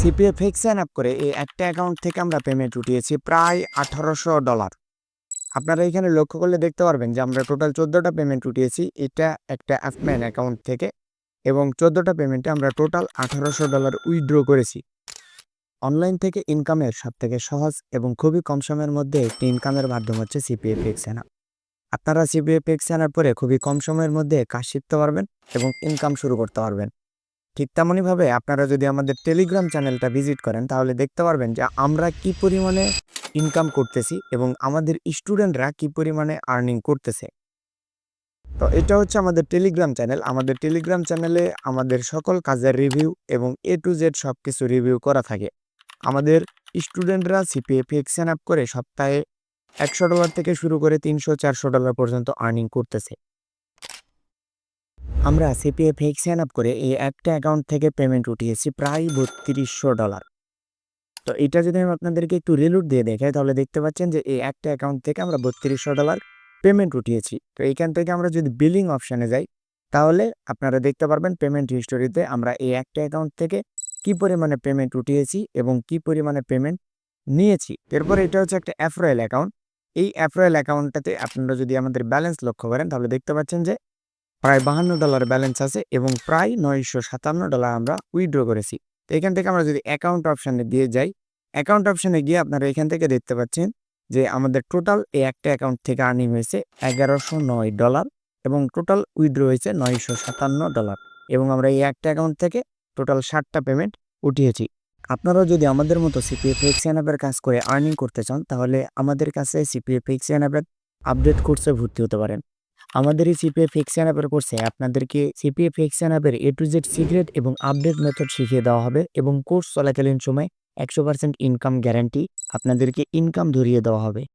সিপিএফএক্স sign up করে এই একটা অ্যাকাউন্ট থেকে আমরা পেমেন্ট উঠিয়েছি প্রায় $1800। আপনারা এখানে লক্ষ্য করলে দেখতে পারবেন যে আমরা টোটাল 14টা পেমেন্ট উঠিয়েছি এটা একটা অ্যাপম্যান অ্যাকাউন্ট থেকে, এবং 14টা পেমেন্টে আমরা টোটাল $1800 উইথড্র করেছি। অনলাইন থেকে ইনকামের সবথেকে সহজ এবং খুবই কম সময়ের মধ্যে একটি ইনকামের মাধ্যম হচ্ছে সিপিএফএক্স সাইন আপ। আপনারা সিপিএফএক্স সাইন আপ করে খুবই কম সময়ের মধ্যে কাজ শিখতে পারবেন এবং ইনকাম শুরু করতে পারবেন। ঠিক তেমনইভাবে আপনারা যদি আমাদের টেলিগ্রাম চ্যানেলটা ভিজিট করেন তাহলে দেখতে পারবেন যে আমরা কি পরিমাণে ইনকাম করতেছি এবং আমাদের স্টুডেন্টরা কি পরিমাণে আর্নিং করতেছে। তো এটা হচ্ছে আমাদের টেলিগ্রাম চ্যানেল। আমাদের টেলিগ্রাম চ্যানেলে আমাদের সকল কাজের রিভিউ এবং A to Z সব কিছু রিভিউ করা থাকে। আমাদের স্টুডেন্টরা সিপিএফএক্স সাইন আপ করে সপ্তাহে $100 থেকে শুরু করে $300-400 পর্যন্ত আর্নিং করতেছে। আমরা সিপিএফএক্স সাইন আপ করে এই একটা অ্যাকাউন্ট থেকে পেমেন্ট উঠিয়েছি প্রায় $3200। তো এটা যদি আমি আপনাদেরকে একটু রিলোড দিয়ে দেখাই তাহলে দেখতে পাচ্ছেন যে এই একটা অ্যাকাউন্ট থেকে আমরা $3200 পেমেন্ট উঠিয়েছি। তো এইখান থেকে আমরা যদি বিলিং অপশানে যাই তাহলে আপনারা দেখতে পারবেন পেমেন্ট হিস্টোরিতে আমরা এই একটা অ্যাকাউন্ট থেকে কি পরিমাণে পেমেন্ট উঠিয়েছি এবং কি পরিমাণে পেমেন্ট নিয়েছি। এরপরে এটা হচ্ছে একটা অ্যাফরয়েল অ্যাকাউন্ট। এই অ্যাফরয়েল অ্যাকাউন্টটাতে আপনারা যদি আমাদের ব্যালেন্স লক্ষ্য করেন তাহলে দেখতে পাচ্ছেন যে প্রায় $52 ব্যালেন্স আছে এবং প্রায় $957 আমরা উইথড্র করেছি। তো এখান থেকে আমরা যদি অ্যাকাউন্ট অপশানে দিয়ে যাই, অ্যাকাউন্ট অপশানে গিয়ে আপনারা এখান থেকে দেখতে পাচ্ছেন যে আমাদের টোটাল এই একটা অ্যাকাউন্ট থেকে আর্নিং হয়েছে $1109 এবং টোটাল উইথড্র হয়েছে $957 এবং আমরা এই একটা অ্যাকাউন্ট থেকে টোটাল 60টা পেমেন্ট উঠিয়েছি। আপনারাও যদি আমাদের মতো সিপিএফএক্স সাইন আপের কাজ করে আর্নিং করতে চান তাহলে আমাদের কাছে সিপিএফএক্স সাইন আপের আপডেট কোর্সে ভর্তি হতে পারেন। আমাদের এই সিপিএফএক্স সাইন আপের কোর্সে আপনাদেরকে সিপিএফএক্স সাইন আপের A to Z সিক্রেট এবং আপডেট মেথড শিখিয়ে দেওয়া হবে এবং কোর্স চলাকালীন সময় 100% ইনকাম গ্যারান্টি আপনাদেরকে ইনকাম ধরিয়ে দেওয়া হবে।